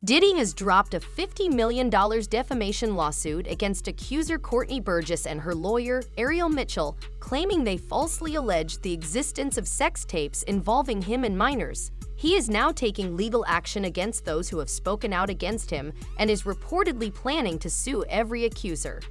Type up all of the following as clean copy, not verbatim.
Diddy has dropped a $50 million defamation lawsuit against accuser Courtney Burgess and her lawyer, Ariel Mitchell, claiming they falsely alleged the existence of sex tapes involving him and minors. He is now taking legal action against those who have spoken out against him and is reportedly planning to sue every accuser.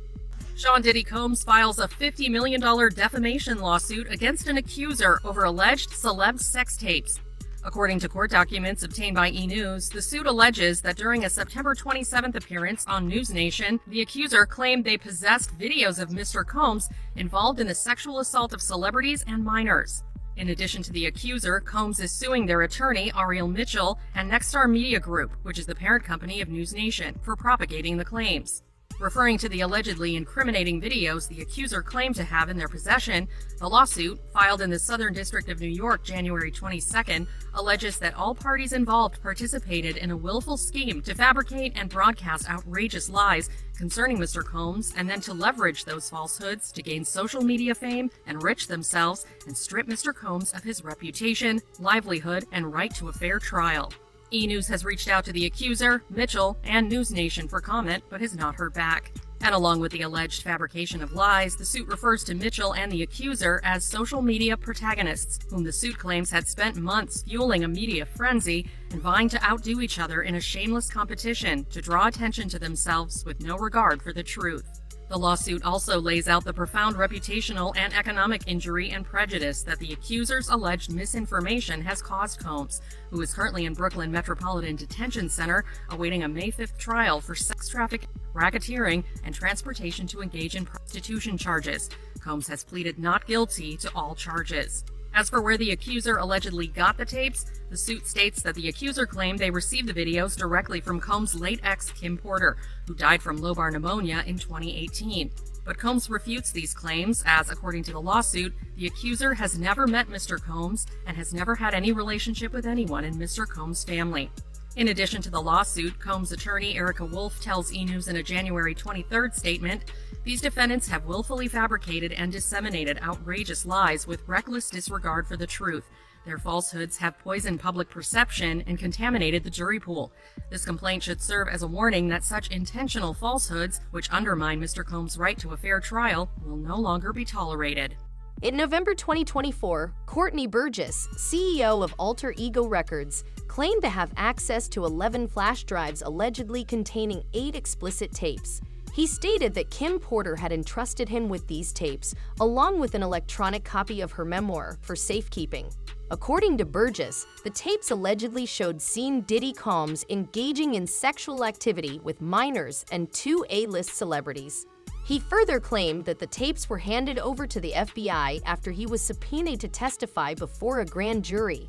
Sean Diddy Combs files a $50 million defamation lawsuit against an accuser over alleged celeb sex tapes. According to court documents obtained by E! News, the suit alleges that during a September 27th appearance on News Nation, the accuser claimed they possessed videos of Mr. Combs involved in the sexual assault of celebrities and minors. In addition to the accuser, Combs is suing their attorney, Ariel Mitchell, and Nexstar Media Group, which is the parent company of News Nation, for propagating the claims. Referring to the allegedly incriminating videos the accuser claimed to have in their possession, the lawsuit, filed in the Southern District of New York January 22nd, alleges that all parties involved participated in a willful scheme to fabricate and broadcast outrageous lies concerning Mr. Combs and then to leverage those falsehoods to gain social media fame, enrich themselves, and strip Mr. Combs of his reputation, livelihood, and right to a fair trial. E! News has reached out to the accuser, Mitchell, and News Nation for comment, but has not heard back. And along with the alleged fabrication of lies, the suit refers to Mitchell and the accuser as social media protagonists, whom the suit claims had spent months fueling a media frenzy and vying to outdo each other in a shameless competition to draw attention to themselves with no regard for the truth. The lawsuit also lays out the profound reputational and economic injury and prejudice that the accuser's alleged misinformation has caused Combs, who is currently in Brooklyn Metropolitan Detention Center awaiting a May 5th trial for sex trafficking, racketeering, and transportation to engage in prostitution charges. Combs has pleaded not guilty to all charges. As for where the accuser allegedly got the tapes, the suit states that the accuser claimed they received the videos directly from Combs' late ex, Kim Porter, who died from lobar pneumonia in 2018. But Combs refutes these claims as, according to the lawsuit, the accuser has never met Mr. Combs and has never had any relationship with anyone in Mr. Combs' family. In addition to the lawsuit, Combs' attorney Erica Wolf tells E! News in a January 23rd statement, "These defendants have willfully fabricated and disseminated outrageous lies with reckless disregard for the truth. Their falsehoods have poisoned public perception and contaminated the jury pool. This complaint should serve as a warning that such intentional falsehoods, which undermine Mr. Combs' right to a fair trial, will no longer be tolerated." In November 2024, Courtney Burgess, CEO of Alter Ego Records, claimed to have access to 11 flash drives allegedly containing 8 explicit tapes. He stated that Kim Porter had entrusted him with these tapes, along with an electronic copy of her memoir, for safekeeping. According to Burgess, the tapes allegedly showed Diddy Combs engaging in sexual activity with minors and 2 A-list celebrities. He further claimed that the tapes were handed over to the FBI after he was subpoenaed to testify before a grand jury.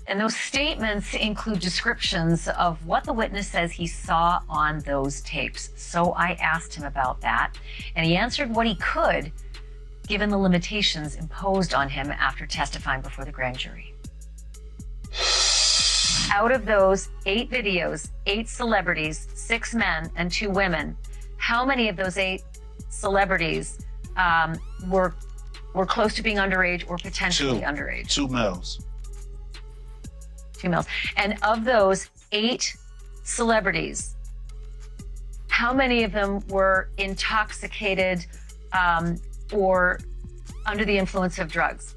And those statements include descriptions of what the witness says he saw on those tapes. So I asked him about that, and he answered what he could, given the limitations imposed on him after testifying before the grand jury. Out of those 8 videos, 8 celebrities, 6 men and 2 women, how many of those 8 celebrities were close to being underage or potentially underage? 2 males. 2 males. And of those 8 celebrities, how many of them were intoxicated or under the influence of drugs?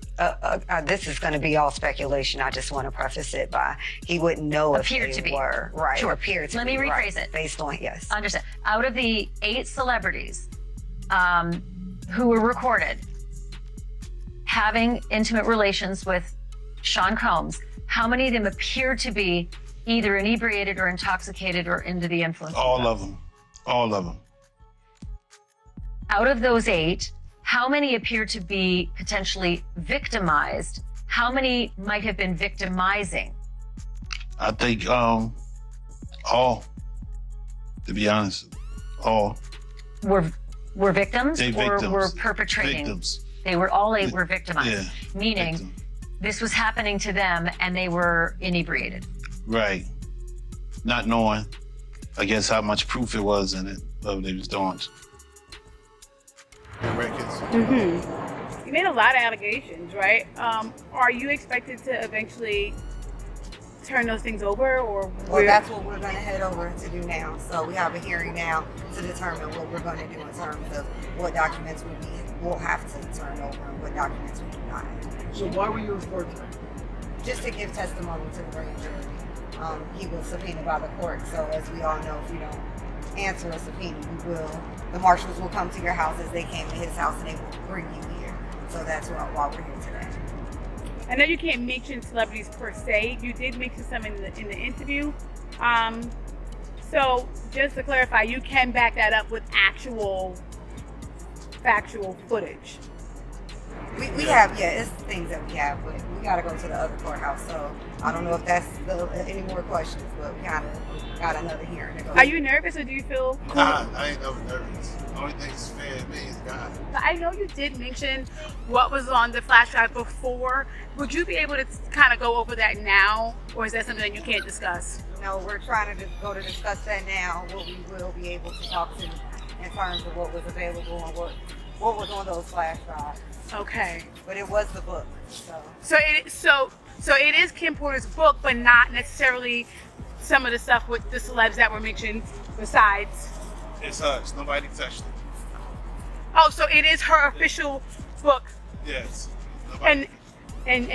This is going to be all speculation. I just want to preface it by he wouldn't know if they were. Right. Sure. Appeared to Let be. me rephrase Right. it. Based on, yes. Understand. Out of the 8 celebrities who were recorded having intimate relations with Sean Combs, how many of them appear to be either inebriated or intoxicated or under the influence? All of them. All of them. Out of those 8, how many appear to be potentially victimized? How many might have been victimizing? I think all, to be honest, all. Were victims They or victims. were perpetrating? Victims. They were all 8 were victimized, Yeah. meaning Victim. this was happening to them and they were inebriated. Right. Not knowing, I guess, how much proof it was in it, what they was doing. You made a lot of allegations, right? Are you expected to eventually turn those things over, or well, that's what we're going to head over to do now. So we have a hearing now to determine what we're going to do in terms of what documents we'll have to turn over and what documents we do not. So why were you in court today? Just to give testimony to the grand jury. He was subpoenaed by the court, so as we all know, if you don't answer a subpoena, the marshals will come to your house as they came to his house and they will bring you here. So that's why we're here today. I know you can't mention celebrities per se. You did mention some in the interview. So just to clarify, you can back that up with actual factual footage. We have, it's things that we have, but we got to go to the other courthouse. So I don't know if that's any more questions, but we kind of got another hearing to go. Are you nervous, or do you feel cool? Nah, I ain't never nervous. The only thing that's fair to me is God. I know you did mention what was on the flash drive before. Would you be able to kind of go over that now, or is that something that you can't discuss? No, we're trying to go to discuss that now. What we will be able to talk to in terms of what was available and what was on those flash drives. Okay. But it was the book. So it is Kim Porter's book, but not necessarily some of the stuff with the celebs that were mentioned besides. It's hers. Nobody touched it. Oh, so it is her official book. Yes. And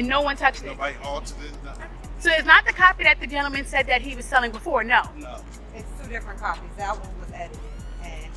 no one touched it. Nobody altered it. Nothing. So it's not the copy that the gentleman said that he was selling before. No. No. It's two different copies. That one was edited, and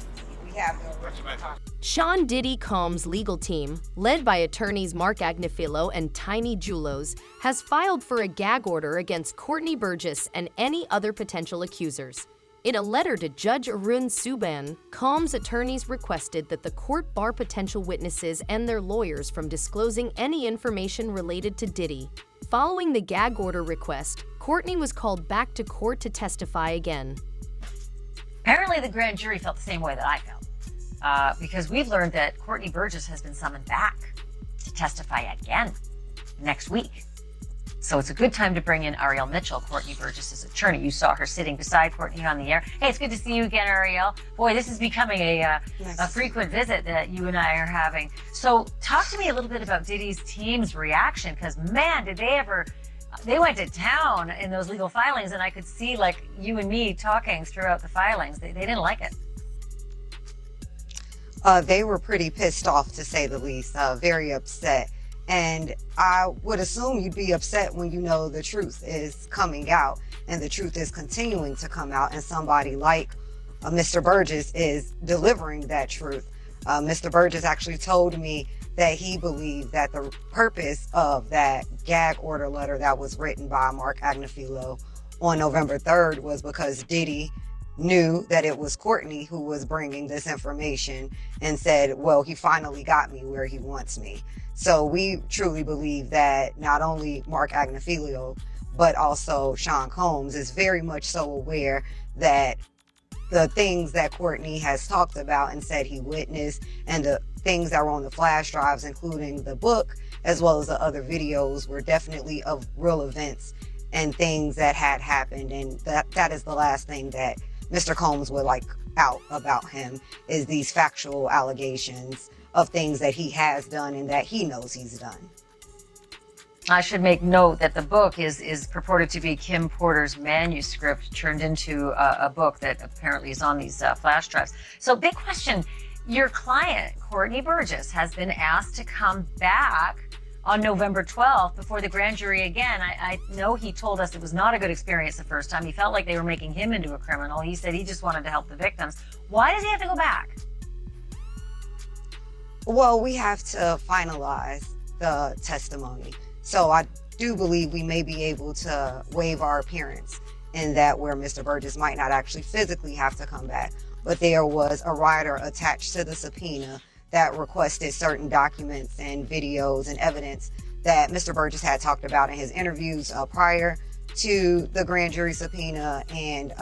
we have the original copy. Sean Diddy Combs' legal team, led by attorneys Mark Agnifilo and Tiny Julos, has filed for a gag order against Courtney Burgess and any other potential accusers. In a letter to Judge Arun Subban, Combs' attorneys requested that the court bar potential witnesses and their lawyers from disclosing any information related to Diddy. Following the gag order request, Courtney was called back to court to testify again. Apparently, the grand jury felt the same way that I felt. Because we've learned that Courtney Burgess has been summoned back to testify again next week. So it's a good time to bring in Ariel Mitchell, Courtney Burgess's attorney. You saw her sitting beside Courtney on the air. Hey, it's good to see you again, Ariel. Boy, this is becoming a frequent visit that you and I are having. So talk to me a little bit about Diddy's team's reaction, because man, did they went to town in those legal filings, and I could see like you and me talking throughout the filings. They didn't like it. They were pretty pissed off, to say the least, very upset. And I would assume you'd be upset when you know the truth is coming out and the truth is continuing to come out, and somebody like Mr. Burgess is delivering that truth. Mr. Burgess actually told me that he believed that the purpose of that gag order letter that was written by Mark Agnifilo on November 3rd was because Diddy knew that it was Courtney who was bringing this information and said, well, he finally got me where he wants me. So we truly believe that not only Mark Agnifilo, but also Sean Combs is very much so aware that the things that Courtney has talked about and said he witnessed, and the things that were on the flash drives, including the book, as well as the other videos, were definitely of real events and things that had happened. And that is the last thing that Mr. Combs would like out about him, is these factual allegations of things that he has done and that he knows he's done. I should make note that the book is purported to be Kim Porter's manuscript turned into a book that apparently is on these flash drives. So big question, your client, Courtney Burgess, has been asked to come back on November 12th before the grand jury again. I know he told us it was not a good experience the first time. He felt like they were making him into a criminal. He said he just wanted to help the victims. Why does he have to go back? Well, we have to finalize the testimony. So I do believe we may be able to waive our appearance in that, where Mr. Burgess might not actually physically have to come back, but there was a rider attached to the subpoena that requested certain documents and videos and evidence that Mr. Burgess had talked about in his interviews prior to the grand jury subpoena, and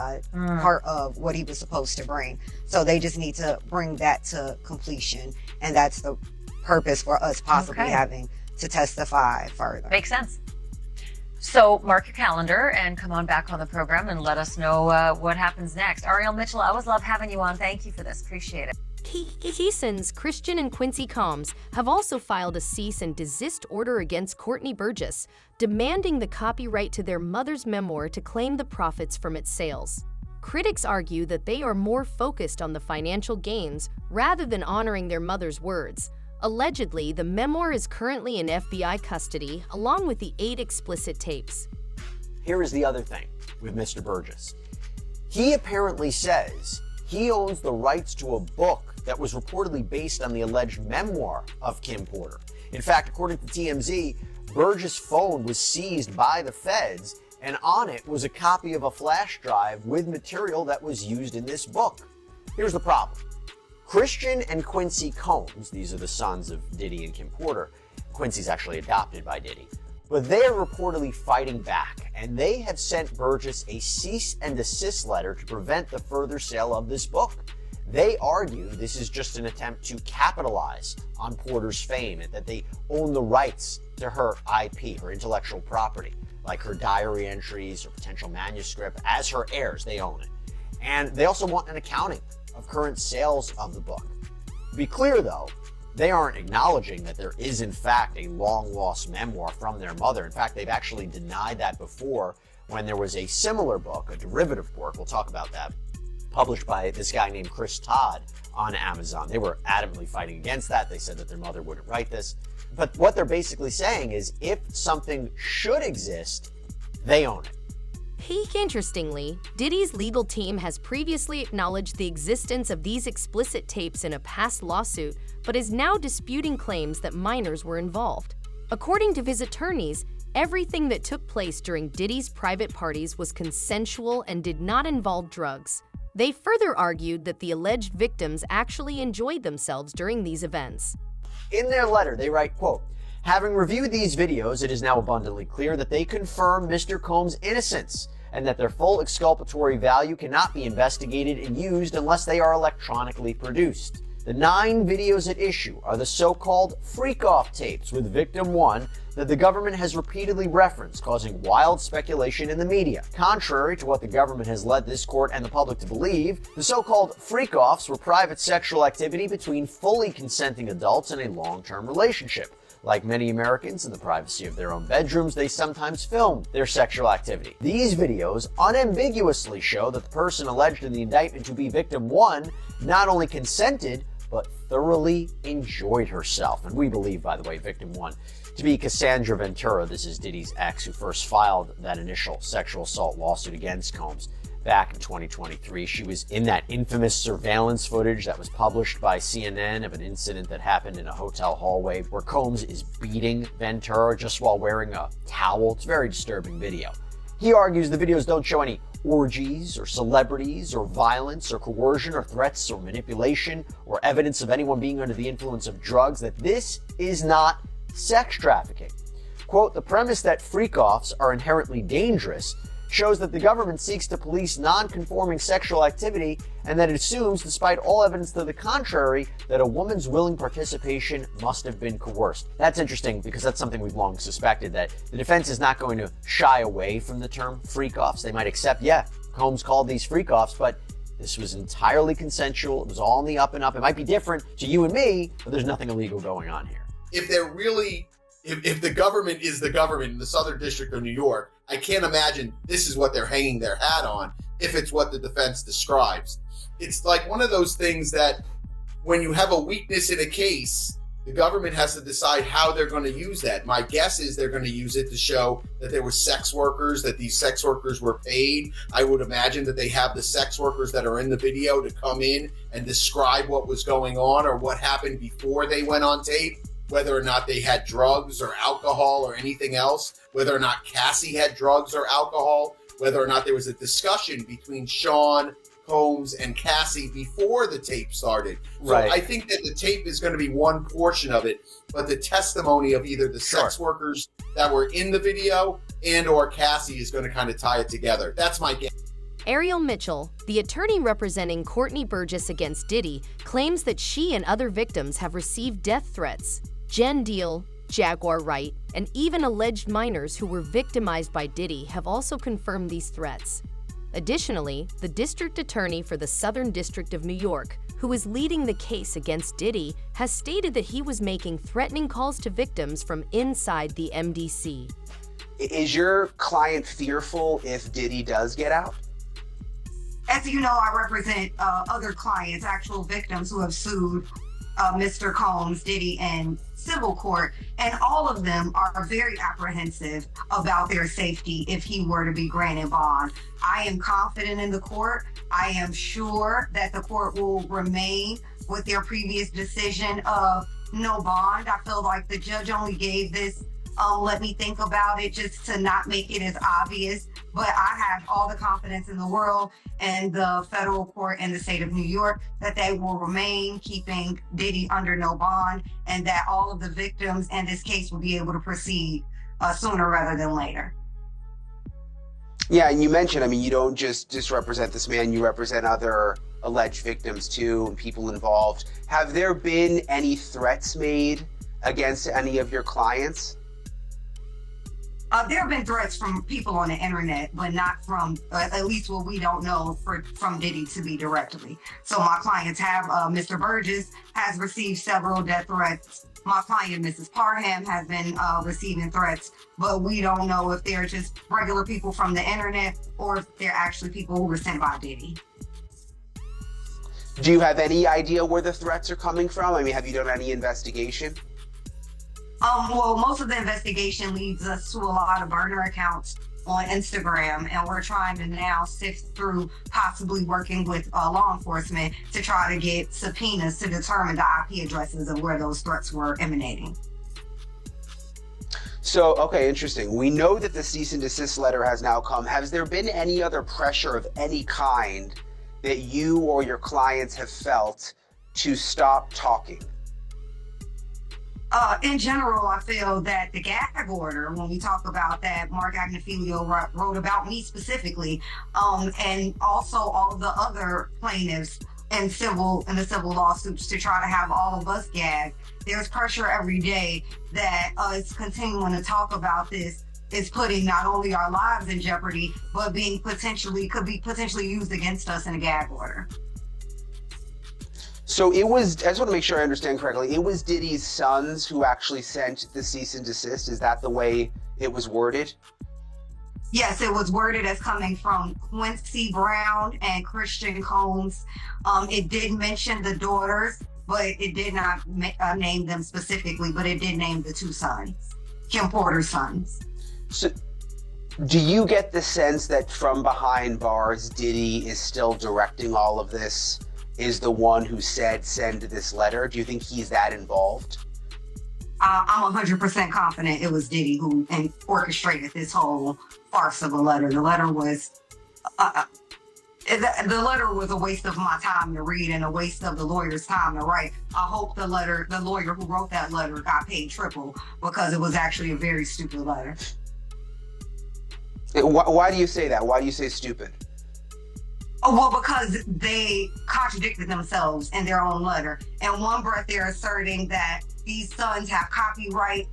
part of what he was supposed to bring. So they just need to bring that to completion, and that's the purpose for us possibly having to testify further. Makes sense. So mark your calendar and come on back on the program and let us know what happens next. Ariel Mitchell, I always love having you on. Thank you for this. Appreciate it. Keeson's Christian and Quincy Combs have also filed a cease and desist order against Courtney Burgess, demanding the copyright to their mother's memoir to claim the profits from its sales. Critics argue that they are more focused on the financial gains rather than honoring their mother's words. Allegedly, the memoir is currently in FBI custody, along with the 8 explicit tapes. Here is the other thing with Mr. Burgess. He apparently says he owns the rights to a book that was reportedly based on the alleged memoir of Kim Porter. In fact, according to TMZ, Burgess' phone was seized by the feds, and on it was a copy of a flash drive with material that was used in this book. Here's the problem. Christian and Quincy Combs, these are the sons of Diddy and Kim Porter. Quincy's actually adopted by Diddy. But they are reportedly fighting back, and they have sent Burgess a cease and desist letter to prevent the further sale of this book. They argue this is just an attempt to capitalize on Porter's fame and that they own the rights to her IP, her intellectual property, like her diary entries or potential manuscript. As her heirs, they own it. And they also want an accounting of current sales of the book. To be clear, though, they aren't acknowledging that there is, in fact, a long-lost memoir from their mother. In fact, they've actually denied that before when there was a similar book, a derivative work, we'll talk about that, published by this guy named Chris Todd on Amazon. They were adamantly fighting against that. They said that their mother wouldn't write this. But what they're basically saying is if something should exist, they own it. Interestingly, Diddy's legal team has previously acknowledged the existence of these explicit tapes in a past lawsuit, but is now disputing claims that minors were involved. According to his attorneys, everything that took place during Diddy's private parties was consensual and did not involve drugs. They further argued that the alleged victims actually enjoyed themselves during these events. In their letter, they write, quote, "Having reviewed these videos, it is now abundantly clear that they confirm Mr. Combs' innocence and that their full exculpatory value cannot be investigated and used unless they are electronically produced. The 9 videos at issue are the so-called freak-off tapes with victim 1 that the government has repeatedly referenced, causing wild speculation in the media. Contrary to what the government has led this court and the public to believe, the so-called freak-offs were private sexual activity between fully consenting adults in a long-term relationship. Like many Americans in the privacy of their own bedrooms, they sometimes film their sexual activity. These videos unambiguously show that the person alleged in the indictment to be victim 1 not only consented, but thoroughly enjoyed herself." And we believe, by the way, victim 1 to be Cassandra Ventura. This is Diddy's ex, who first filed that initial sexual assault lawsuit against Combs back in 2023. She was in that infamous surveillance footage that was published by CNN of an incident that happened in a hotel hallway where Combs is beating Ventura just while wearing a towel. It's a very disturbing video. He argues the videos don't show any orgies or celebrities or violence or coercion or threats or manipulation or evidence of anyone being under the influence of drugs, that this is not sex trafficking. Quote, "The premise that freak-offs are inherently dangerous shows that the government seeks to police non-conforming sexual activity and that it assumes, despite all evidence to the contrary, that a woman's willing participation must have been coerced." That's interesting because that's something we've long suspected, that the defense is not going to shy away from the term freak-offs. They might accept, yeah, Combs called these freak-offs, but this was entirely consensual. It was all in the up and up. It might be different to you and me, but there's nothing illegal going on here. If they're really, if the government is the government in the Southern District of New York, I can't imagine this is what they're hanging their hat on if it's what the defense describes. It's like one of those things that when you have a weakness in a case, the government has to decide how they're going to use that. My guess is they're going to use it to show that there were sex workers, that these sex workers were paid. I would imagine that they have the sex workers that are in the video to come in and describe what was going on or what happened before they went on tape, whether or not they had drugs or alcohol or anything else, whether or not Cassie had drugs or alcohol, whether or not there was a discussion between Sean Combs and Cassie before the tape started. Right. So I think that the tape is going to be one portion of it, but the testimony of either the sex workers that were in the video and or Cassie is going to kind of tie it together. That's my guess. Ariel Mitchell, the attorney representing Courtney Burgess against Diddy, claims that she and other victims have received death threats. Jen Deal, Jaguar Wright, and even alleged minors who were victimized by Diddy have also confirmed these threats. Additionally, the district attorney for the Southern District of New York, who is leading the case against Diddy, has stated that he was making threatening calls to victims from inside the MDC. Is your client fearful if Diddy does get out? As you know, I represent other clients, actual victims who have sued Mr. Combs, Diddy, in civil court, and all of them are very apprehensive about their safety if he were to be granted bond. I am confident in the court. I am sure that the court will remain with their previous decision of no bond. I feel like the judge only gave this let me think about it just to not make it as obvious. But I have all the confidence in the world and the federal court and the state of New York that they will remain keeping Diddy under no bond, and that all of the victims in this case will be able to proceed sooner rather than later. Yeah, and you mentioned, I mean, you don't just represent this man, you represent other alleged victims too, and people involved. Have there been any threats made against any of your clients? There have been threats from people on the internet, but not from, at least what we don't know, from Diddy to me directly. So my clients have, Mr. Burgess has received several death threats. My client, Mrs. Parham, has been receiving threats, but we don't know if they're just regular people from the internet or if they're actually people who were sent by Diddy. Do you have any idea where the threats are coming from? I mean, have you done any investigation? Well, most of the investigation leads us to a lot of burner accounts on Instagram, and we're trying to now sift through possibly working with law enforcement to try to get subpoenas to determine the IP addresses of where those threats were emanating. So, okay, interesting. We know that the cease and desist letter has now come. Has there been any other pressure of any kind that you or your clients have felt to stop talking? In general, I feel that the gag order, when we talk about that, Mark Agnifilio wrote about me specifically, and also all of the other plaintiffs in the civil lawsuits to try to have all of us gagged. There's pressure every day that it's continuing to talk about this is putting not only our lives in jeopardy, but could be potentially used against us in a gag order. So it was, I just want to make sure I understand correctly, it was Diddy's sons who actually sent the cease and desist? Is that the way it was worded? Yes, it was worded as coming from Quincy Brown and Christian Combs. It did mention the daughters, but it did not name them specifically, but it did name the two sons, Kim Porter's sons. So do you get the sense that from behind bars, Diddy is still directing all of this? Is the one who said send this letter? Do you think he's that involved? I'm 100% confident it was Diddy who orchestrated this whole farce of a letter. The letter was a waste of my time to read and a waste of the lawyer's time to write. I hope the lawyer who wrote that letter got paid triple, because it was actually a very stupid letter. Why do you say that? Why do you say stupid? Oh, well, because they contradicted themselves in their own letter. In one breath, they're asserting that these sons have copyright,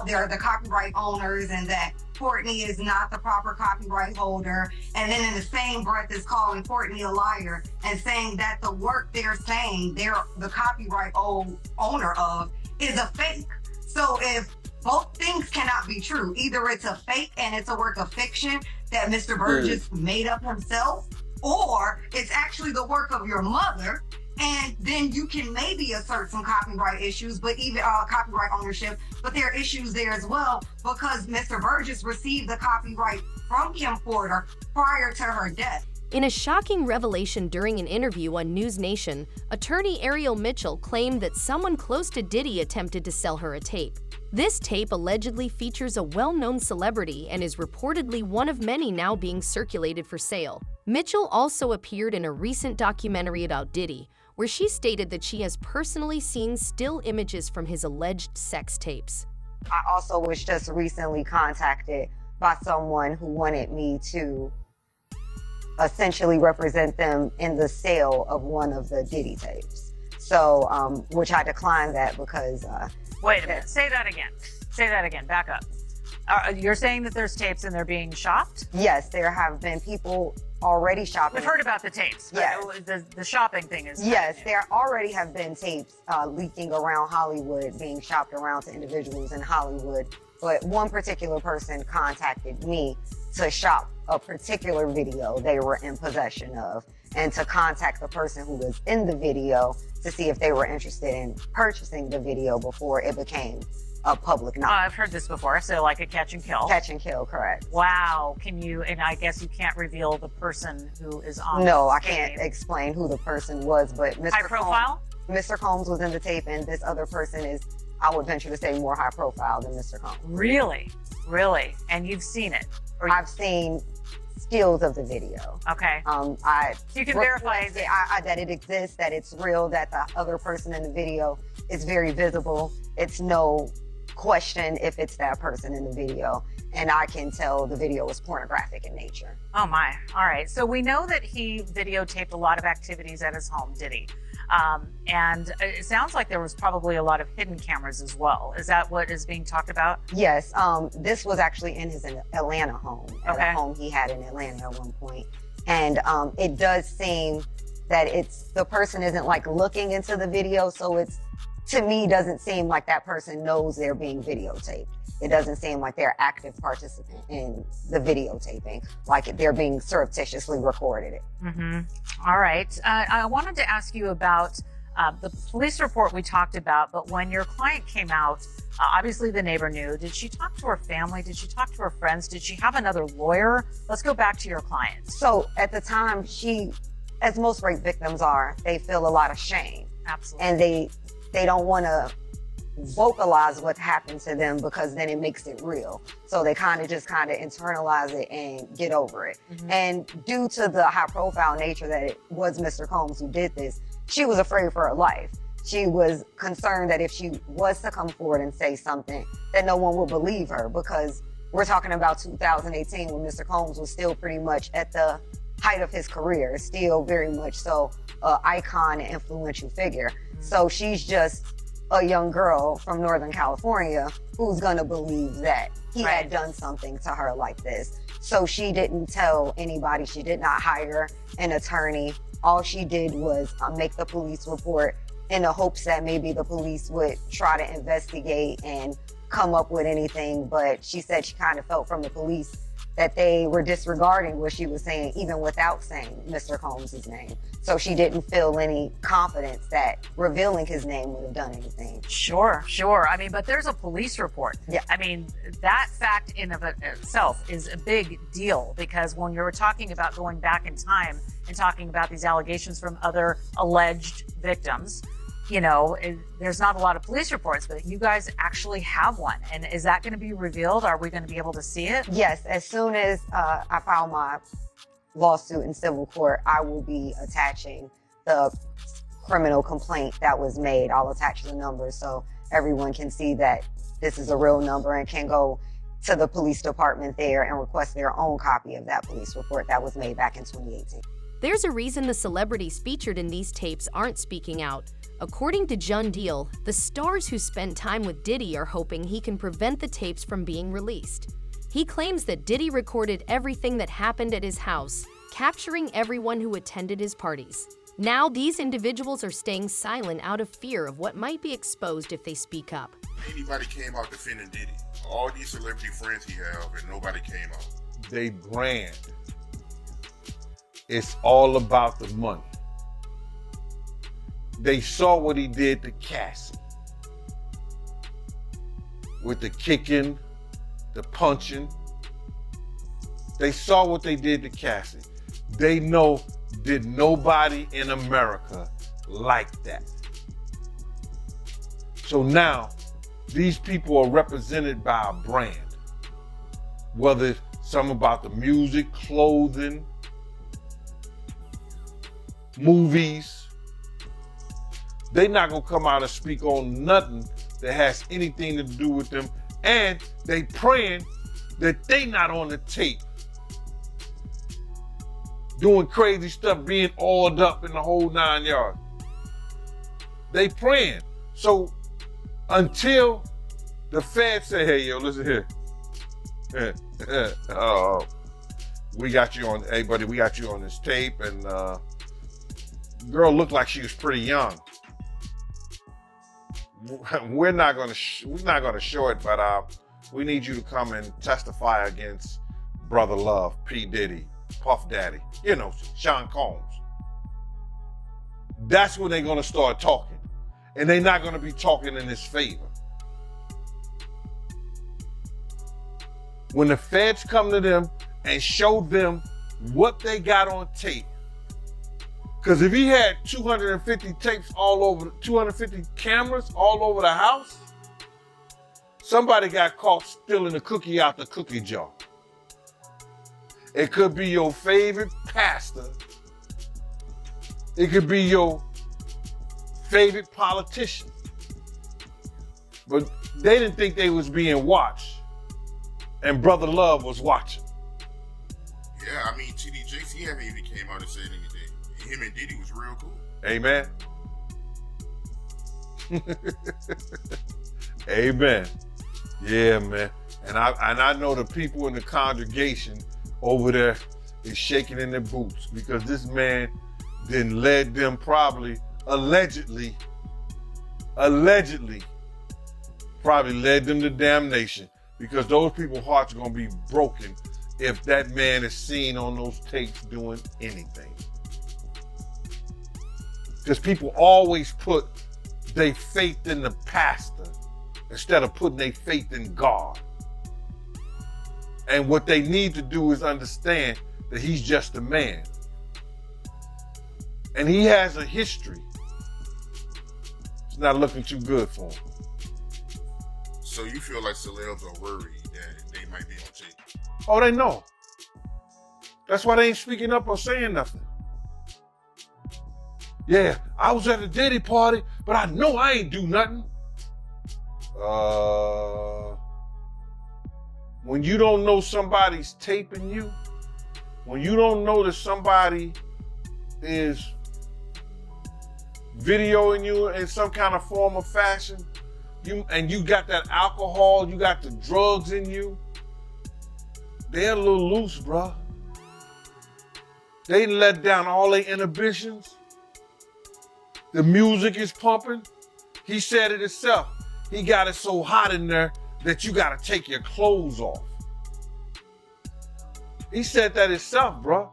they're the copyright owners, and that Courtney is not the proper copyright holder. And then in the same breath is calling Courtney a liar and saying that the work they're saying they're the copyright owner of is a fake. So if both things cannot be true, either it's a fake and it's a work of fiction that Mr. Burgess made up himself, or it's actually the work of your mother, and then you can maybe assert some copyright issues, but even copyright ownership, but there are issues there as well, because Mr. Burgess received the copyright from Kim Porter prior to her death. In a shocking revelation during an interview on News Nation, attorney Ariel Mitchell claimed that someone close to Diddy attempted to sell her a tape. This tape allegedly features a well-known celebrity and is reportedly one of many now being circulated for sale. Mitchell also appeared in a recent documentary about Diddy, where she stated that she has personally seen still images from his alleged sex tapes. I also was just recently contacted by someone who wanted me to essentially represent them in the sale of one of the Diddy tapes. So, which I declined that because... Wait a minute, say that again. Say that again, back up. You're saying that there's tapes and they're being shopped? Yes, there have been people already shopping. We've heard about the tapes. But Yes. the shopping thing is. Yes, there already have been tapes leaking around Hollywood, being shopped around to individuals in Hollywood. But one particular person contacted me to shop a particular video they were in possession of, and to contact the person who was in the video to see if they were interested in purchasing the video before it became a public knowledge. I've heard this before, so like a catch and kill. Catch and kill, correct. Wow. Can you, and I guess you can't reveal the person who is on No, I the can't tape. explain who the person was, but Mr. High profile? Mr. Combs was in the tape, and this other person is, I would venture to say, more high profile than Mr. Combs. Really? Really? And you've seen it? Or I've seen skills of the video. Okay. So you can verify that it exists, that it's real, that the other person in the video is very visible. It's no question if it's that person in the video. And I can tell the video is pornographic in nature. Oh my. All right. So we know that he videotaped a lot of activities at his home, Diddy. And it sounds like there was probably a lot of hidden cameras as well. Is that what is being talked about? Yes. This was actually in his Atlanta home, at Okay. a home he had in Atlanta at one point. And it does seem that the person isn't like looking into the video. So it's, to me, doesn't seem like that person knows they're being videotaped. It doesn't seem like they're active participant in the videotaping, like they're being surreptitiously recorded. Mm-hmm. All right. I wanted to ask you about the police report we talked about, but when your client came out, obviously the neighbor knew. Did she talk to her family? Did she talk to her friends? Did she have another lawyer? Let's go back to your client. So at the time, she, as most rape victims are, they feel a lot of shame. Absolutely. And they don't want to vocalize what happened to them because then it makes it real. So they kind of internalize it and get over it. Mm-hmm. And due to the high profile nature that it was Mr. Combs who did this, she was afraid for her life. She was concerned that if she was to come forward and say something, that no one would believe her, because we're talking about 2018 when Mr. Combs was still pretty much at the height of his career, still very much so an icon and influential figure. Mm-hmm. So she's just a young girl from Northern California who's gonna believe that he had done something to her like this. So she didn't tell anybody. She did not hire an attorney. All she did was make the police report in the hopes that maybe the police would try to investigate and come up with anything. But she said she kind of felt from the police that they were disregarding what she was saying, even without saying Mr. Combs' name. So she didn't feel any confidence that revealing his name would have done anything. Sure. I mean, but there's a police report. Yeah. I mean, that fact in of itself is a big deal, because when you were talking about going back in time and talking about these allegations from other alleged victims, you know, there's not a lot of police reports, but you guys actually have one. And is that going to be revealed? Are we going to be able to see it? Yes, as soon as I file my lawsuit in civil court, I will be attaching the criminal complaint that was made. I'll attach the number so everyone can see that this is a real number and can go to the police department there and request their own copy of that police report that was made back in 2018. There's a reason the celebrities featured in these tapes aren't speaking out. According to John Deal, the stars who spent time with Diddy are hoping he can prevent the tapes from being released. He claims that Diddy recorded everything that happened at his house, capturing everyone who attended his parties. Now, these individuals are staying silent out of fear of what might be exposed if they speak up. Anybody came out defending Diddy. All these celebrity friends he have, and nobody came out. They brand. It's all about the money. They saw what he did to Cassie. With the kicking, the punching. They saw what they did to Cassie. They know did nobody in America like that. So now, these people are represented by a brand. Whether it's something about the music, clothing, movies. They're not gonna come out and speak on nothing that has anything to do with them. And they praying that they not on the tape doing crazy stuff, being oiled up in the whole 9 yards. They praying. So until the feds say, hey, yo, listen here. we got you on, hey buddy, we got you on this tape, and girl looked like she was pretty young. We're not gonna show it, but we need you to come and testify against Brother Love, P. Diddy, Puff Daddy, you know, Sean Combs. That's when they're gonna start talking, and they're not gonna be talking in his favor. When the feds come to them and show them what they got on tape, because if he had 250 tapes all over, 250 cameras all over the house, somebody got caught stealing a cookie out the cookie jar. It could be your favorite pastor. It could be your favorite politician. But they didn't think they was being watched. And Brother Love was watching. Yeah, I mean, TD Jakes, he haven't even came out and said anything. Him and Diddy was real cool. Amen. Amen. Yeah, man. And I know the people in the congregation over there is shaking in their boots because this man then led them probably, allegedly probably led them to damnation, because those people's hearts are going to be broken if that man is seen on those tapes doing anything. Because people always put their faith in the pastor instead of putting their faith in God. And what they need to do is understand that he's just a man. And he has a history. It's not looking too good for him. So you feel like celebs are worried that they might be on tape? Oh, they know. That's why they ain't speaking up or saying nothing. Yeah, I was at a Diddy party, but I know I ain't do nothing. When you don't know somebody's taping you, when you don't know that somebody is videoing you in some kind of form or fashion, you got that alcohol, you got the drugs in you, they're a little loose, bro. They let down all their inhibitions. The music is pumping. He said it himself. He got it so hot in there that you got to take your clothes off. He said that himself, bro.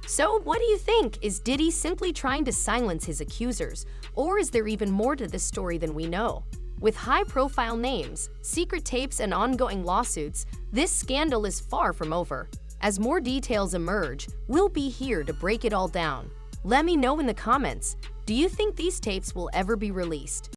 So what do you think? Is Diddy simply trying to silence his accusers, or is there even more to this story than we know? With high-profile names, secret tapes, and ongoing lawsuits, this scandal is far from over. As more details emerge, we'll be here to break it all down. Let me know in the comments, do you think these tapes will ever be released?